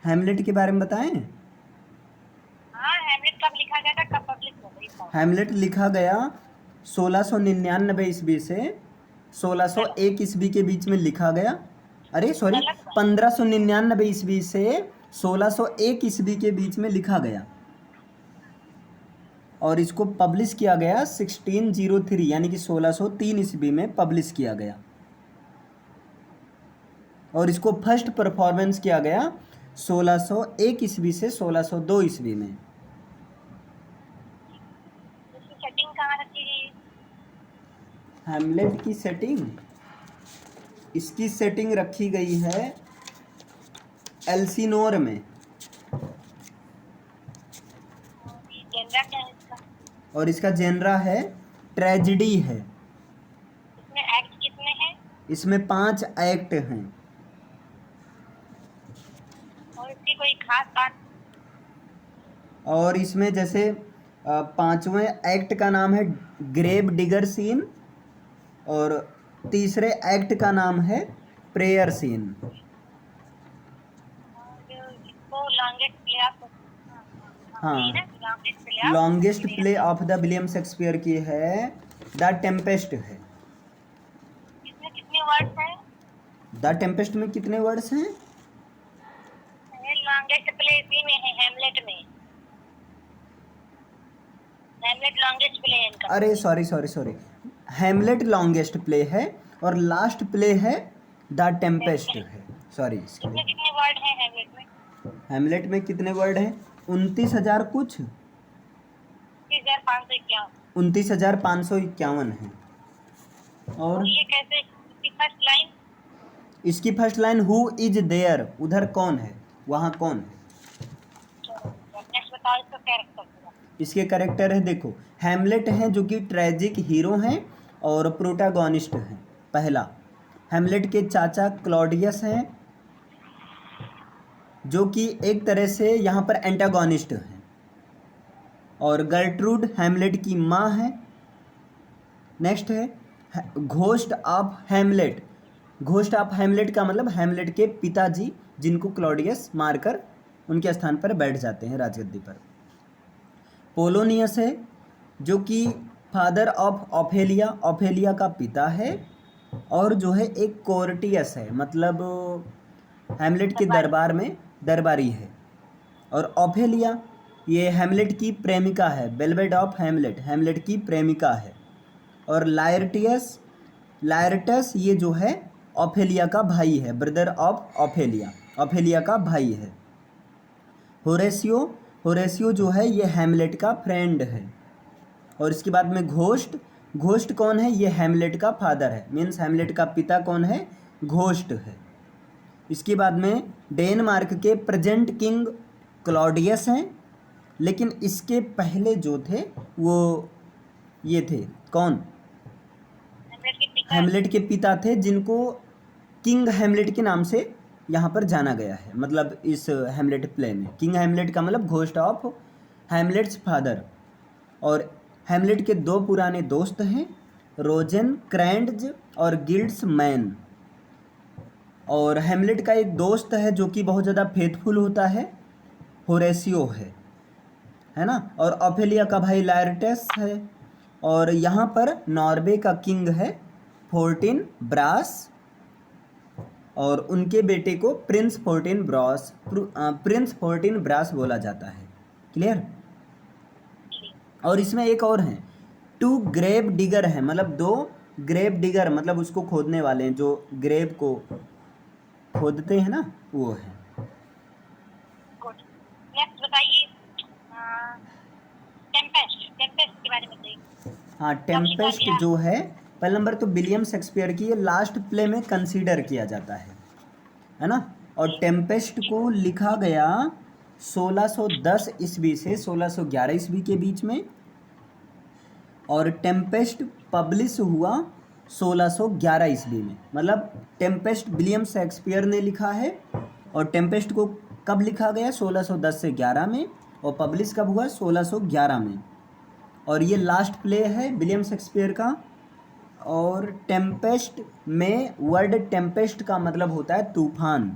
Hamlet के बारे में बताएं। हाँ, हैमलेट कब लिखा गया था, कब पब्लिश हो गई था? हैमलेट लिखा गया 1699 ईस्वी से 1601 ईस्वी के बीच में लिखा गया। अरे सॉरी, गलत बात। 1599 ईस्वी से 1601 ईस्वी के बीच में लिखा गया और इसको पब्लिश किया गया 1603 यानी कि 1603 ईस्वी में पब्लिश किया गया और इसको फर्स्ट परफॉर्मेंस किया गया 1601 ईस्वी से 1602 ईस्वी में। इसकी सेटिंग कहाँ रखी गई? हैमलेट की सेटिंग, इसकी सेटिंग रखी गई है एल्सिनोर में। जेनरा क्या है इसका? और इसका जेनरा है ट्रेजेडी है। इसमें एक्ट कितने हैं? इसमें 5 एक्ट हैं। और इसकी कोई खास बात? और इसमें जैसे 5वें एक्ट का नाम है ग्रेव डिगर सीन और तीसरे एक्ट का नाम है प्रेयर सीन। इसको लॉन्गेस्ट प्ले ऑफ, हाँ, longest longest play of the William Shakespeare की है द टेम्पेस्ट है। इसमें कितने वर्ड्स हैं? द टेम्पेस्ट में कितने वर्ड्स हैं? लॉन्गेस्ट प्ले इसी में है, हैमलेट में। हैमलेट लॉन्गेस्ट प्ले है इनका। अरे सॉरी, हैमलेट लॉन्गेस्ट प्ले है और लास्ट प्ले है द टेम्पेस्ट है। सॉरी, इसके इसमें कितने वर्ड हैं हैमलेट में? हैमलेट में कितने वर्ड हैं? 29,000 कुछ, 30,551। 29,551 है। और ये कैसे? इसकी फर्स्ट लाइन? इसकी first line who is there, उधर कौन है, वहाँ कौन है। नेक्स्ट बताओ इसका कैरेक्टर पूरा। इसके कैरेक्टर है, देखो हैमलेट हैं जो कि ट्रेजिक हीरो हैं और प्रोटागोनिस्ट हैं। पहला, हैमलेट के चाचा क्लॉडियस हैं जो कि एक तरह से यहाँ पर एंटागोनिस्ट हैं और गर्ट्रूड हैमलेट की माँ है। नेक्स्ट है ghost of Hamlet. Ghost of Hamlet का मतलब हैमलेट के पिताजी जिनको क्लॉडियस मारकर उनके स्थान पर बैठ जाते हैं राजगद्दी पर। पोलोनियस है जो कि फादर ऑफ ऑफेलिया, ऑफेलिया का पिता है। और जो है एक कोर्टियस है, मतलब हैमलेट के दरबार में दरबारी है। और ऑफेलिया ये हैमलेट की प्रेमिका है, बेलवेट ऑफ हैमलेट हैमलेट की प्रेमिका है। और लायरटियस, लायरटस ये जो है ऑफेलिया का भाई है, ब्रदर ऑफ ऑफेलिया, ऑफेलिया का भाई है। होरेसियो, होरेसियो जो है ये हैमलेट का फ्रेंड है। और इसके बाद में घोस्ट, घोस्ट कौन है? ये हैमलेट का फादर है, मीन्स हैमलेट का पिता कौन है? घोस्ट है। इसके बाद में डेनमार्क के प्रेजेंट किंग क्लॉडियस हैं, लेकिन इसके पहले जो थे वो ये थे कौन? हैमलेट के पिता थे जिनको किंग हैमलेट के नाम से यहाँ पर जाना गया है। मतलब इस हैमलेट प्ले में किंग हैमलेट का मतलब घोस्ट ऑफ हैमलेट्स फादर। और हैमलेट के 2 पुराने दोस्त हैं, रोजन क्रैंड्ज और गिल्ड्स मैन। और हैमलेट का एक दोस्त है जो कि बहुत ज़्यादा फेथफुल होता है, होरेसियो है ना। और ऑफेलिया का भाई लायरटेस है। और यहाँ पर नॉर्वे का किंग है फोर्टिन ब्रास और उनके बेटे को प्रिंस फोर्टिन ब्रास बोला जाता है। क्लियर? और इसमें एक और है, 2 ग्रेव डिगर है, मतलब 2 ग्रेव डिगर, मतलब उसको खोदने वाले हैं, जो ग्रेव को खोदते हैं ना, वो है। गुड। नेक्स्ट बताइए टेम्पेस्ट, टेम्पेस्ट के बारे में बताइए। हाँ, टेम्पेस्ट जो है पहला नंबर तो विलियम शेक्सपियर की ये लास्ट प्ले में कंसीडर किया जाता है ना। और टेम्पेस्ट को लिखा गया 1610 ईस्वी से 1611 ईस्वी के बीच में और टेम्पेस्ट पब्लिश हुआ 1611 ईस्वी में। मतलब टेम्पेस्ट विलियम शेक्सपियर ने लिखा है और टेम्पेस्ट को कब लिखा गया? 1610 से 11 में और पब्लिश कब हुआ? 1611 में। और ये लास्ट प्ले है विलियम शेक्सपियर का। और टेम्पेस्ट में वर्ड टेम्पेस्ट का मतलब होता है तूफान।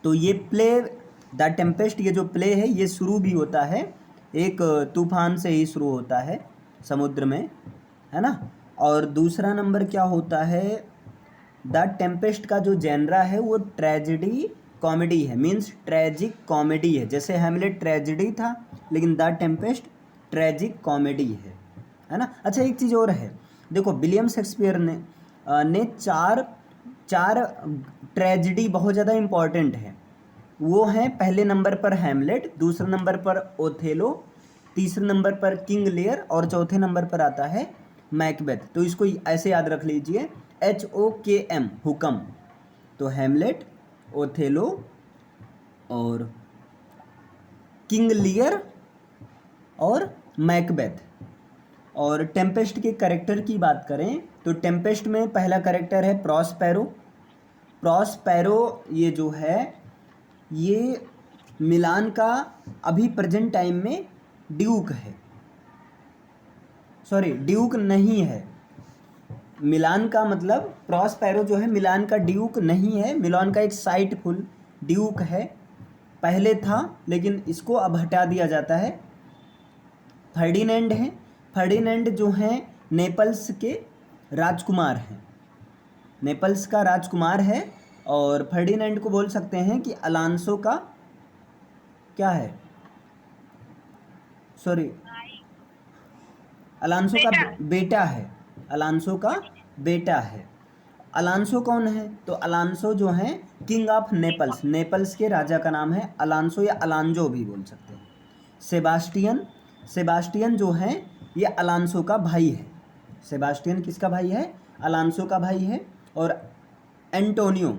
तो ये प्ले द टेम्पेस्ट, ये जो प्ले है ये शुरू भी होता है एक तूफान से ही शुरू होता है समुद्र में, है ना। और दूसरा नंबर क्या होता है, द टेम्पेस्ट का जो जेनरा है वो ट्रेजिडी कॉमेडी है, मीन्स ट्रेजिक कॉमेडी है। जैसे हैमलेट ट्रेजिडी था, लेकिन द टेम्पेस्ट ट्रेजिक कॉमेडी है ना। अच्छा एक चीज़ और है, देखो विलियम शेक्सपियर ने चार ट्रेजिडी बहुत ज़्यादा इम्पॉर्टेंट है। वो हैं पहले नंबर पर हैमलेट, दूसरे नंबर पर ओथेलो, तीसरे नंबर पर किंग लियर और चौथे नंबर पर आता है मैकबेथ। तो इसको ऐसे याद रख लीजिए, HOKM, हुकम। तो हैमलेट, ओथेलो और किंग लियर और मैकबेथ। और टेम्पेस्ट के कैरेक्टर की बात करें तो टेम्पेस्ट में पहला कैरेक्टर है प्रॉस्पेरो। प्रॉस्पेरो ये जो है ये मिलान का अभी प्रेजेंट टाइम में ड्यूक है, सॉरी ड्यूक नहीं है। मिलान का मतलब प्रॉस्पेरो जो है मिलान का ड्यूक नहीं है, मिलान का एक साइटफुल ड्यूक है, पहले था लेकिन इसको अब हटा दिया जाता है। फर्डिनेंड है, फर्डिनेंड जो हैं नेपल्स के राजकुमार हैं, नेपल्स का राजकुमार है। और फर्डिनेंड को बोल सकते हैं कि अलांसो का क्या है, सॉरी अलांसो का बेटा है, अलांसो का बेटा है। अलांसो कौन है, तो अलांसो जो हैं किंग ऑफ नेपल्स, नेपल्स के राजा का नाम है अलांसो या अलांजो भी बोल सकते हैं। सेबास्टियन, सेबास्टियन जो है ये अलांसो का भाई है। सेबास्टियन किसका भाई है, अलांसो का भाई है। और एंटोनियो,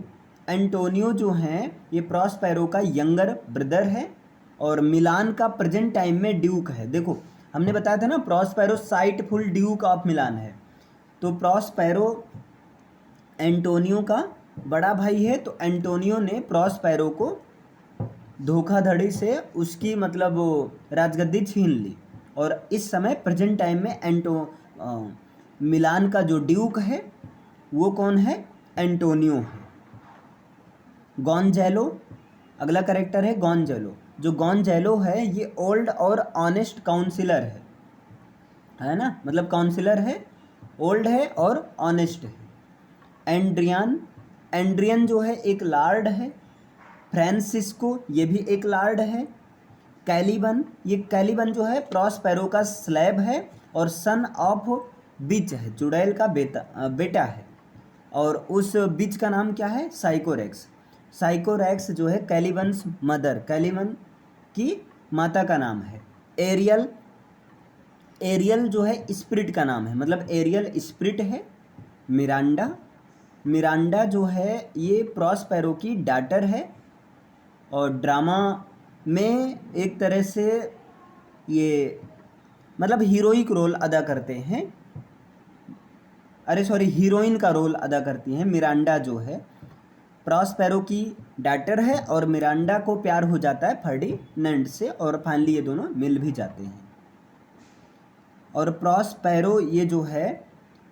एंटोनियो जो हैं ये प्रॉस्पेरो का यंगर ब्रदर है और मिलान का प्रेजेंट टाइम में ड्यूक है। देखो हमने बताया था ना प्रॉस्पेरो साइटफुल ड्यूक ऑफ मिलान है, तो प्रॉस्पेरो एंटोनियो का बड़ा भाई है। तो एंटोनियो ने प्रॉस्पेरो को धोखाधड़ी से उसकी मतलब वो राजगद्दी छीन ली और इस समय प्रेजेंट टाइम में मिलान का जो ड्यूक है वो कौन है, एंटोनियो है। गॉन्जेलो अगला कैरेक्टर है, गॉन्जेलो। जो गॉन्जेलो है ये ओल्ड और ऑनेस्ट काउंसिलर है ना, मतलब काउंसिलर है, ओल्ड है और ऑनेस्ट है। एंड्रियन, एंड्रियन जो है एक लॉर्ड है। फ्रांसिस्को ये भी एक लॉर्ड है। कैलिबन, ये कैलिबन जो है प्रॉस्पेरो का स्लेव है और सन ऑफ बिच है, चुड़ैल का बेटा है। और उस बिच का नाम क्या है, साइकोरेक्स। साइकोरेक्स जो है कैलिबन्स मदर, कैलिबन की माता का नाम है। एरियल, एरियल जो है स्पिरिट का नाम है, मतलब एरियल स्पिरिट है। मिरांडा, मिरांडा जो है ये प्रॉस्पेरो की डॉटर है और ड्रामा में एक तरह से ये मतलब हीरोइक रोल अदा करते हैं, अरे सॉरी हीरोइन का रोल अदा करती हैं। मिरांडा जो है प्रॉस्पेरो की डॉटर है और मिरांडा को प्यार हो जाता है फर्डिनेंड से और फाइनली ये दोनों मिल भी जाते हैं। और प्रॉस्पेरो ये जो है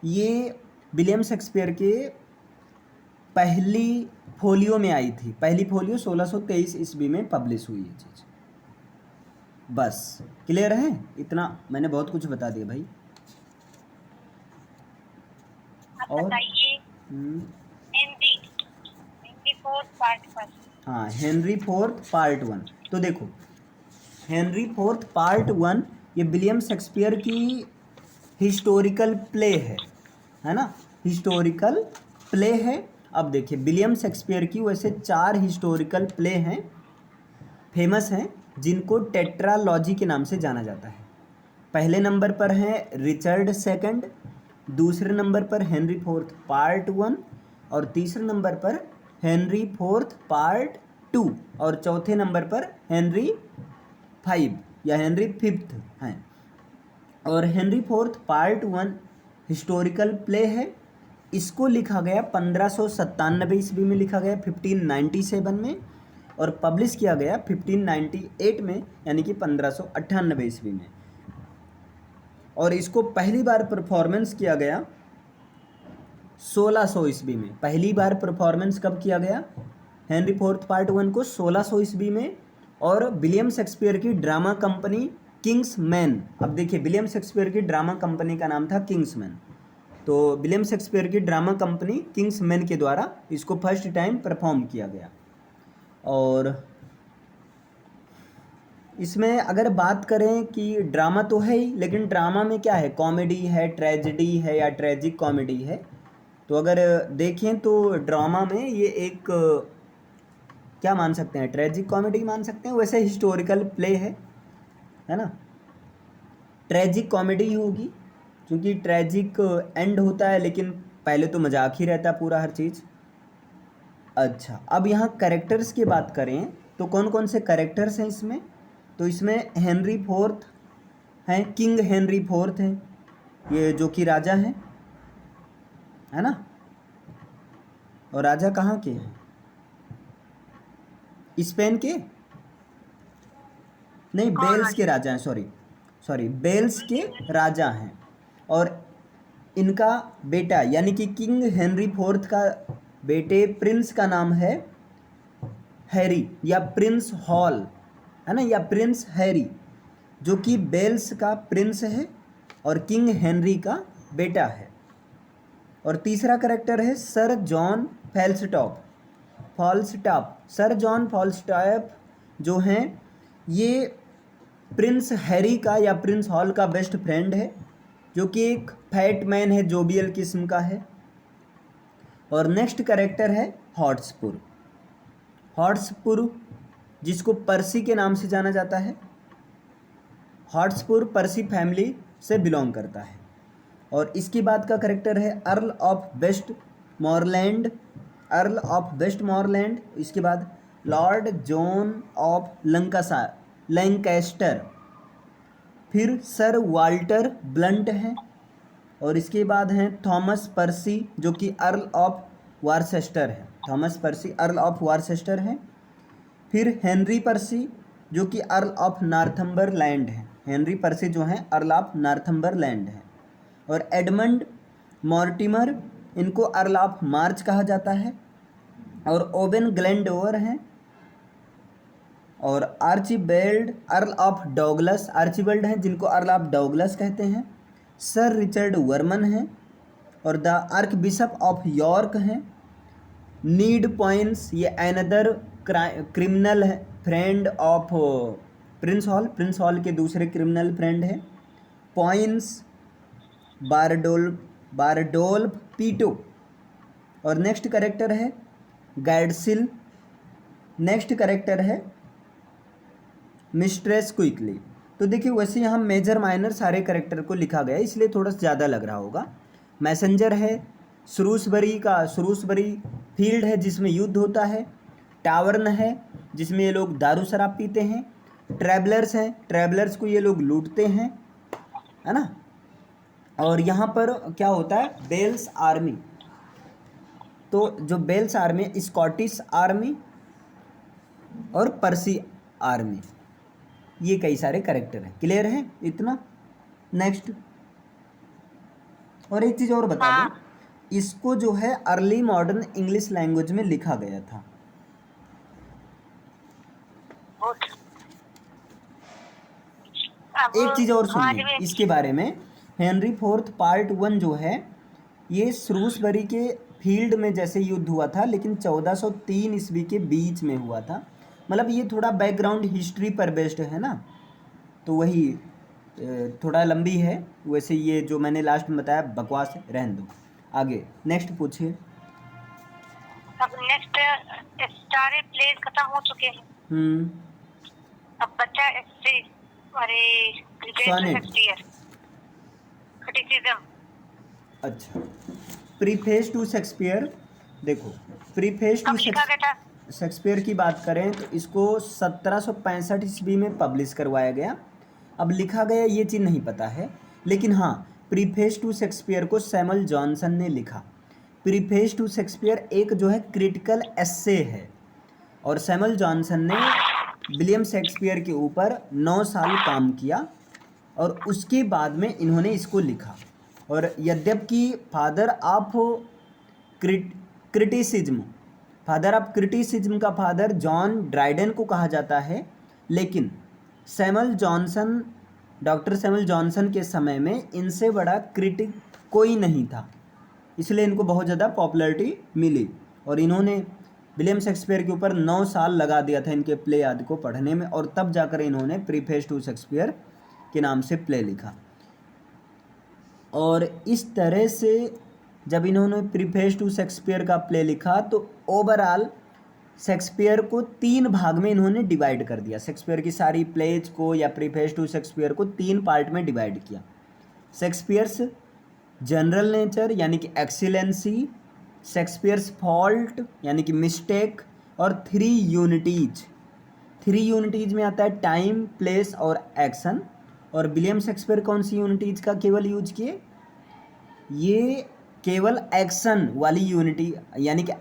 ये विलियम शेक्सपियर के पहली फोलियो में आई थी, पहली फोलियो 1623 ईस्वी में पब्लिश हुई है चीज़। बस क्लियर है, इतना मैंने बहुत कुछ बता दिया भाई। और बताइए हेनरी, हेनरी फोर्थ पार्ट 1। हाँ हेनरी फोर्थ पार्ट 1। तो देखो हेनरी फोर्थ पार्ट 1 ये विलियम शेक्सपियर की हिस्टोरिकल प्ले है ना, हिस्टोरिकल प्ले है। अब देखिए विलियम शेक्सपियर की वैसे 4 हिस्टोरिकल प्ले हैं, फेमस हैं, जिनको टेट्रालॉजी के नाम से जाना जाता है। पहले नंबर पर हैं रिचर्ड सेकंड, दूसरे नंबर पर हेनरी फोर्थ पार्ट 1 और तीसरे नंबर पर हेनरी फोर्थ पार्ट 2 और चौथे नंबर पर हेनरी 5 या हेनरी 5th हैं। और Henry fourth part 1 historical play है। इसको लिखा गया 1597 ईस्वी में लिखा गया, 1597 में, और पब्लिश किया गया 1598 में यानी कि 1598 ईस्वी में। और इसको पहली बार परफॉर्मेंस किया गया 1600 ईस्वी में। पहली बार परफॉर्मेंस कब किया गया, हेनरी फोर्थ पार्ट वन को 1600 ईस्वी में, और विलियम शेक्सपियर की ड्रामा कंपनी किंग्स मैन, अब देखिए विलियम शेक्सपियर की ड्रामा कंपनी का नाम था किंग्स मैन, तो विलियम शेक्सपियर की ड्रामा कंपनी किंग्स मैन के द्वारा इसको फर्स्ट टाइम परफॉर्म किया गया। और इसमें अगर बात करें कि ड्रामा तो है ही, लेकिन ड्रामा में क्या है, कॉमेडी है, ट्रेजेडी है या ट्रेजिक कॉमेडी है। तो अगर देखें तो ड्रामा में ये एक क्या मान सकते हैं, ट्रेजिक कॉमेडी मान सकते हैं, वैसे हिस्टोरिकल प्ले है ना, ट्रेजिक कॉमेडी ही होगी, क्योंकि ट्रेजिक एंड होता है लेकिन पहले तो मजाक ही रहता है पूरा हर चीज़। अच्छा, अब यहाँ कैरेक्टर्स की बात करें तो कौन कौन से कैरेक्टर्स हैं इसमें, तो इसमें हेनरी फोर्थ हैं, किंग हेनरी फोर्थ हैं, ये जो कि राजा हैं, है ना, और राजा कहाँ के हैं, स्पेन के नहीं, बेल्स के राजा हैं, सॉरी बेल्स के राजा हैं। और इनका बेटा यानी कि किंग हेनरी फोर्थ का बेटे प्रिंस का नाम है हैरी या प्रिंस हॉल, है ना, या प्रिंस हैरी, जो कि बेल्स का प्रिंस है और किंग हेनरी का बेटा है। और तीसरा कैरेक्टर है सर जॉन फॉल्स्टॉप। सर जॉन फॉल्स्टॉप जो हैं ये प्रिंस हैरी का या प्रिंस हॉल का बेस्ट फ्रेंड है, जो कि एक फैट मैन है, जोबियल किस्म का है। और नेक्स्ट कैरेक्टर है हॉट्सपुर, जिसको पर्सी के नाम से जाना जाता है। हॉट्सपुर पर्सी फैमिली से बिलोंग करता है। और इसके बाद का कैरेक्टर है अर्ल ऑफ वेस्टमॉरलैंड। इसके बाद लॉर्ड जॉन ऑफ लैंकेस्टर, फिर सर वाल्टर ब्लंट हैं, और इसके बाद हैं थॉमस पर्सी जो कि अर्ल ऑफ वारचेस्टर है, थॉमस पर्सी अर्ल ऑफ वारचेस्टर हैं। फिर हेनरी पर्सी जो कि अर्ल ऑफ नॉर्थम्बरलैंड है, हेनरी पर्सी जो हैं अर्ल ऑफ नॉर्थम्बरलैंड है। और एडमंड मॉर्टिमर, इनको अर्ल ऑफ मार्च कहा जाता है। और ओवेन ग्लेंडोवर हैं। और आर्चिबेल्ड अर्ल ऑफ डॉगलस, आर्चिबेल्ड हैं जिनको अर्ल ऑफ डॉगलस कहते हैं। सर रिचर्ड वर्मन हैं। और the arc bishop of York हैं। नीड पॉइंट्स ये एनदर क्रिमिनल है, फ्रेंड ऑफ प्रिंस हॉल के दूसरे क्रिमिनल फ्रेंड हैं। पॉइंट्स बारडोल्फ पीटो। और नेक्स्ट कैरेक्टर है गैडसिल। नेक्स्ट कैरेक्टर है मिस्ट्रेस क्विकली। तो देखिए वैसे यहाँ मेजर माइनर सारे कैरेक्टर को लिखा गया है, इसलिए थोड़ा ज़्यादा लग रहा होगा। मैसेंजर है, श्रूसबरी फील्ड है जिसमें युद्ध होता है। टावर्न है जिसमें ये लोग दारू शराब पीते हैं। ट्रैवलर्स हैं, ट्रैवलर्स को ये लोग लूटते हैं, है ना। और यहाँ पर क्या होता है, बेल्स आर्मी। तो जो बेल्स आर्मी, स्कॉटिश आर्मी और पर्सी आर्मी, ये कई सारे कैरेक्टर हैं। क्लियर है इतना। नेक्स्ट, और एक चीज़ और बता दूं, इसको जो है अर्ली मॉडर्न इंग्लिश लैंग्वेज में लिखा गया था। एक चीज़ और सुनिए इसके बारे में, हेनरी फोर्थ पार्ट वन जो है ये श्रूसबरी के फील्ड में जैसे युद्ध हुआ था, लेकिन 1403 ईस्वी के बीच में हुआ था। मतलब ये थोड़ा बैकग्राउंड हिस्ट्री पर बेस्ड है ना, तो वही थोड़ा लंबी है। वैसे ये जो मैंने लास्ट में बताया बकवास है, रहने दो। आगे नेक्स्ट पूछिए। अब नेक्स्ट सारे प्लेस खत्म हो चुके हैं। अब बचा एस्से, क्रिटिसिज्म। अच्छा, प्रीफेस टू शेक्सपियर। देखो प्रीफेस टू शेक्सपियर की बात करें तो इसको 1765 ईस्वी में पब्लिश करवाया गया। अब लिखा गया ये चीज़ नहीं पता है, लेकिन हाँ प्रीफेस टू शेक्सपियर को सैमुअल जॉनसन ने लिखा। प्रीफेस टू शेक्सपियर एक जो है क्रिटिकल एस्से है, और सैमुअल जॉनसन ने विलियम शेक्सपियर के ऊपर 9 साल काम किया और उसके बाद में इन्होंने इसको लिखा। और यद्यपि father of criticism father of criticism का फादर जॉन ड्राइडन को कहा जाता है, लेकिन डॉक्टर सैमुअल जॉनसन के समय में इनसे बड़ा क्रिटिक कोई नहीं था, इसलिए इनको बहुत ज़्यादा पॉपुलैरिटी मिली। और इन्होंने विलियम शेक्सपियर के ऊपर 9 साल लगा दिया था इनके प्ले आदि को पढ़ने में, और तब जाकर इन्होंने प्रीफेस टू शेक्सपियर के नाम से प्ले लिखा। और इस तरह से जब इन्होंने प्रीफेस टू शेक्सपियर का प्ले लिखा तो ओवरऑल शेक्सपियर को 3 भाग में इन्होंने डिवाइड कर दिया। शेक्सपियर की सारी प्लेज को या प्रीफेस टू शेक्सपियर को 3 पार्ट में डिवाइड किया। शेक्सपियर्स जनरल नेचर यानी कि एक्सीलेंसी, शेक्सपियर्स फॉल्ट यानी कि मिस्टेक, और 3 यूनिटीज। 3 यूनिटीज में आता है टाइम, प्लेस और एक्शन। और विलियम शेक्सपियर कौन सी यूनिटीज का केवल यूज किए? ये केवल एक्शन वाली यूनिटी यानी कि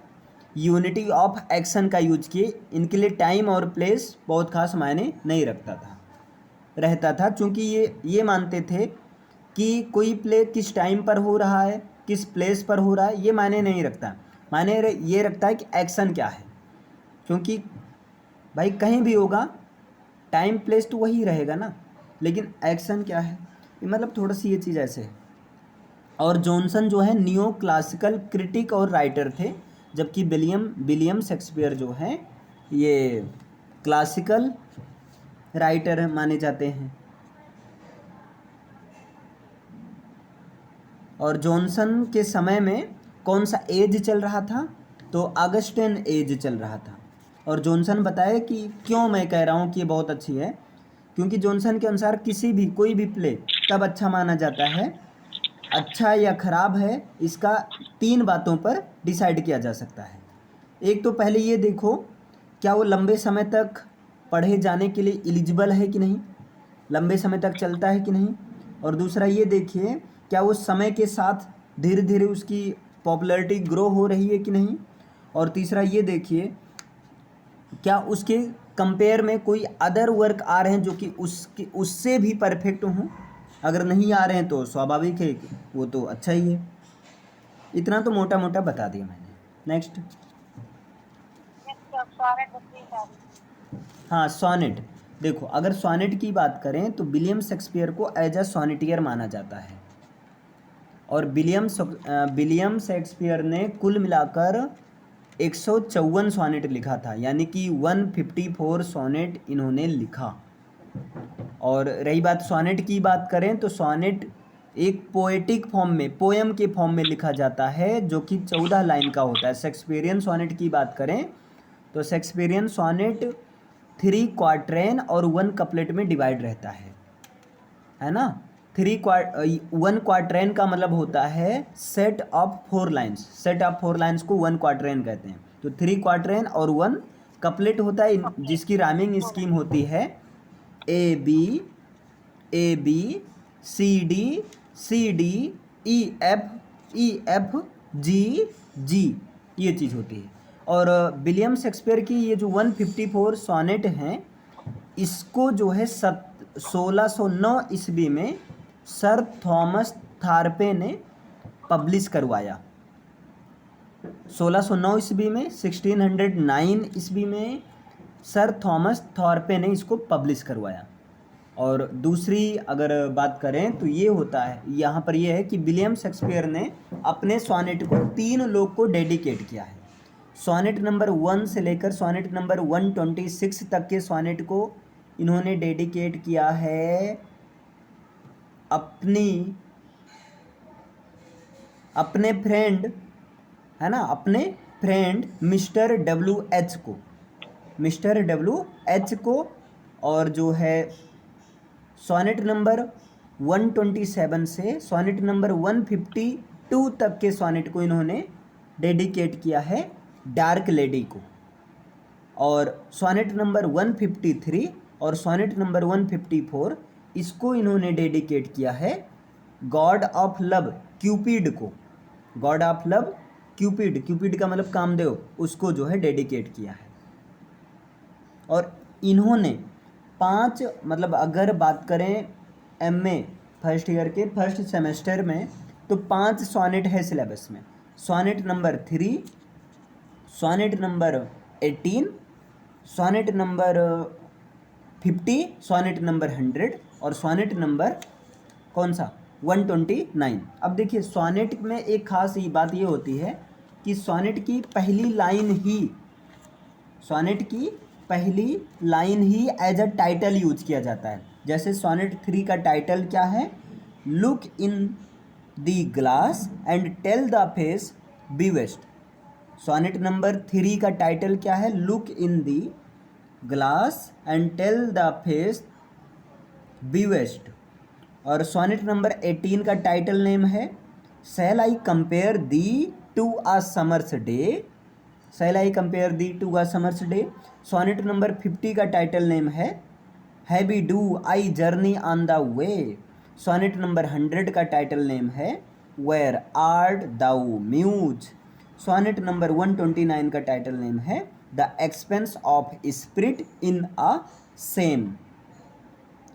यूनिटी ऑफ एक्शन का यूज किए। इनके लिए टाइम और प्लेस बहुत खास मायने नहीं रहता था, क्योंकि ये मानते थे कि कोई प्ले किस टाइम पर हो रहा है, किस प्लेस पर हो रहा है, ये मायने नहीं रखता। मायने ये रखता है कि एक्शन क्या है, क्योंकि भाई कहीं भी होगा टाइम प्लेस तो वही रहेगा ना, लेकिन एक्शन क्या है, मतलब थोड़ा सी ये चीज़ ऐसे है। और जॉनसन जो है नियो क्लासिकल क्रिटिक और राइटर थे, जबकि विलियम शेक्सपियर जो हैं ये क्लासिकल राइटर माने जाते हैं। और जॉनसन के समय में कौन सा एज चल रहा था? तो ऑगस्टिन एज चल रहा था। और जॉनसन बताए कि क्यों मैं कह रहा हूँ कि ये बहुत अच्छी है, क्योंकि जॉनसन के अनुसार कोई भी प्ले तब अच्छा माना जाता है, अच्छा या ख़राब है, इसका 3 बातों पर डिसाइड किया जा सकता है। एक तो पहले ये देखो क्या वो लंबे समय तक पढ़े जाने के लिए एलिजिबल है कि नहीं, लंबे समय तक चलता है कि नहीं। और दूसरा ये देखिए क्या वो समय के साथ धीरे धीरे उसकी पॉपुलैरिटी ग्रो हो रही है कि नहीं। और तीसरा ये देखिए क्या उसके कंपेयर में कोई अदर वर्क आ रहे हैं जो कि उससे भी परफेक्ट हों। अगर नहीं आ रहे हैं तो स्वाभाविक है कि वो तो अच्छा ही है। इतना तो मोटा मोटा बता दिया मैंने। नेक्स्ट। हाँ, सोनेट। देखो अगर सोनेट की बात करें तो विलियम शेक्सपियर को एज अ सोनेटियर माना जाता है। और विलियम शेक्सपियर ने कुल मिलाकर 154 सोनेट लिखा था, यानी कि 154 सोनेट इन्होंने लिखा। और रही बात सोनेट की बात करें तो सोनेट एक पोएटिक फॉर्म में, पोएम के फॉर्म में लिखा जाता है, जो कि 14 लाइन का होता है। शेक्सपियरियन सोनेट की बात करें तो शेक्सपियरियन सोनेट 3 क्वार्ट्रेन और 1 कपलेट में डिवाइड रहता है ना। 1 क्वार्ट्रेन का मतलब होता है set of 4 lines. Set of 4 lines को 1 क्वार्ट्रेन कहते हैं। तो 3 क्वार्ट्रेन और 1 कपलेट होता है, जिसकी राइमिंग स्कीम होती है A B C D E F G, ये चीज़ होती है। और विलियम शेक्सपियर की ये जो 154 सोनेट हैं, इसको जो है 1609 ईस्वी में सर थॉमस थार्पे ने पब्लिश करवाया। 1609 ईस्वी में, 1609 ईस्वी में सर थॉमस थॉर्पे ने इसको पब्लिश करवाया। और दूसरी अगर बात करें तो ये होता है, यहाँ पर ये है कि विलियम शेक्सपियर ने अपने सोनेट को 3 लोग को डेडिकेट किया है। सोनेट नंबर 1 से लेकर सोनेट नंबर 126 तक के सोनेट को इन्होंने डेडिकेट किया है अपने फ्रेंड, है ना, अपने फ्रेंड मिस्टर डब्ल्यू एच को। और जो है सोनेट नंबर 127 से सोनेट नंबर 152 तक के सोनेट को इन्होंने डेडिकेट किया है डार्क लेडी को। और सोनेट नंबर 153 और सोनेट नंबर 154 इसको इन्होंने डेडिकेट किया है गॉड ऑफ लव क्यूपिड को। गॉड ऑफ लव क्यूपिड का मतलब कामदेव, उसको जो है डेडिकेट किया है। और इन्होंने 5 मतलब अगर बात करें MA फर्स्ट ईयर के फर्स्ट सेमेस्टर में तो 5 सोनेट है सिलेबस में। Sonnet number 3, sonnet number 18, sonnet number 50, sonnet number 100 और सोनेट नंबर कौन सा 129। अब देखिए सोनेट में एक खास ही बात ये होती है कि सोनेट की पहली लाइन ही एज अ टाइटल यूज किया जाता है। जैसे सोनेट 3 का टाइटल क्या है, look in the glass and tell the face be west. Sonnet number 3 का टाइटल क्या है, look in the glass and tell the face be west. और सोनेट नंबर 18 का टाइटल नेम है shall I compare thee to a summer's day, shall I compare thee to a summer's day. Sonnet number 50 का title name है heavy do I journey on the way. Sonnet number 100 का title name है where art thou muse. Sonnet number 129 का title name है the expense of spirit in a shame.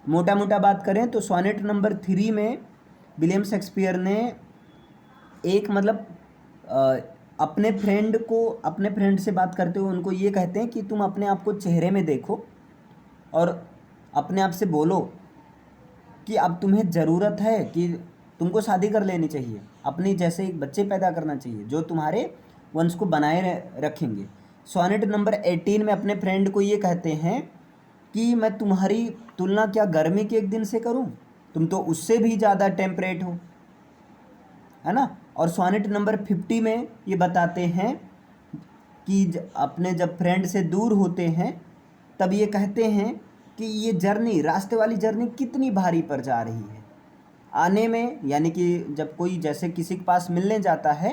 मोटा मोटा बात करें तो सोनेट नंबर 3 में विलियम शेक्सपियर ने एक मतलब अपने फ्रेंड से बात करते हुए उनको ये कहते हैं कि तुम अपने आप को चेहरे में देखो और अपने आप से बोलो कि अब तुम्हें ज़रूरत है कि तुमको शादी कर लेनी चाहिए, अपनी जैसे एक बच्चे पैदा करना चाहिए जो तुम्हारे वंश को बनाए रखेंगे। सोनेट नंबर 18 में अपने फ्रेंड को ये कहते हैं कि मैं तुम्हारी तुलना क्या गर्मी के एक दिन से करूं, तुम तो उससे भी ज़्यादा टेम्परेट हो, है ना। और सोनेट नंबर 50 में ये बताते हैं कि अपने जब फ्रेंड से दूर होते हैं तब ये कहते हैं कि ये जर्नी, रास्ते वाली जर्नी कितनी भारी पड़ जा रही है आने में, यानी कि जब कोई जैसे किसी के पास मिलने जाता है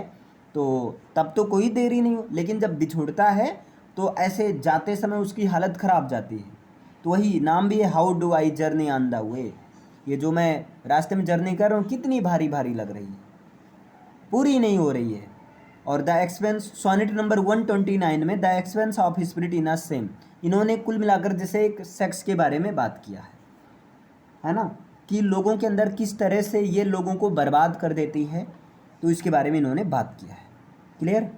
तो तब तो कोई देरी नहीं हो, लेकिन जब बिछुड़ता है तो ऐसे जाते समय उसकी हालत ख़राब जाती है। तो वही नाम भी है how do I journey on the वे, ये जो मैं रास्ते में जर्नी कर रहा हूँ कितनी भारी भारी लग रही है, पूरी नहीं हो रही है। और द एक्सपेंस, सोनेट नंबर 129 में the expense of spirit in a same, इन्होंने कुल मिलाकर जैसे एक सेक्स के बारे में बात किया है ना, कि लोगों के अंदर किस तरह से ये लोगों को बर्बाद कर देती है, तो इसके बारे में इन्होंने बात किया है। क्लियर।